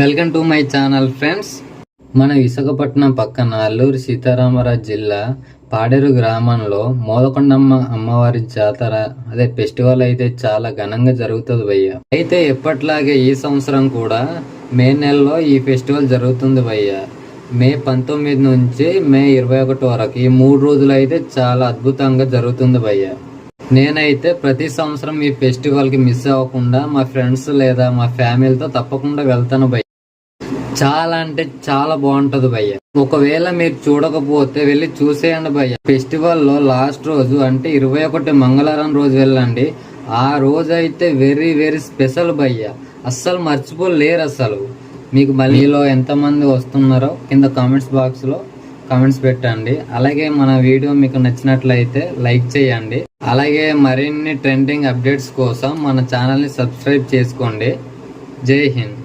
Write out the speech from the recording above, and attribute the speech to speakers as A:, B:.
A: Welcome to my channel friends. మన విశాఖపట్నం పక్కన అల్లూరి సీతారామరాజు జిల్లా పాడేరు గ్రామంలో మోదకొండమ్మ అమ్మవారి జాతర అదే ఫెస్టివల్ అయితే చాలా ఘనంగా జరుగుతుంది భయ్య. అయితే ఎప్పట్లాగే ఈ సంవత్సరం కూడా మే నెలలో ఈ ఫెస్టివల్ జరుగుతుంది భయ్య. మే 19 నుంచి మే 21 వరకు ఈ 3 రోజులు అయితే చాలా అద్భుతంగా జరుగుతుంది భయ్య. నేనైతే ప్రతి సంవత్సరం ఈ ఫెస్టివల్కి మిస్ అవ్వకుండా మా ఫ్రెండ్స్ లేదా మా ఫ్యామిలీతో తప్పకుండా వెళ్తాను భయ్య. చాలా అంటే చాలా బాగుంటది భయ్య. ఒకవేళ మీరు చూడకపోతే వెళ్ళి చూసేయండి భయ్య. ఫెస్టివల్లో లాస్ట్ రోజు అంటే 21 మంగళవారం రోజు వెళ్ళండి. ఆ రోజు అయితే వెరీ వెరీ స్పెషల్ భయ్య. అస్సలు మర్చిపోలేరు. అసలు మీకు మళ్ళీలో ఎంతమంది వస్తున్నారో కింద కామెంట్స్ బాక్స్లో కామెంట్స్ పెట్టండి. అలాగే మన వీడియో మీకు నచ్చినట్లయితే లైక్ చేయండి. అలాగే మరిన్ని ట్రెండింగ్ అప్డేట్స్ కోసం మన ఛానల్ని సబ్స్క్రైబ్ చేసుకోండి. జై హింద్.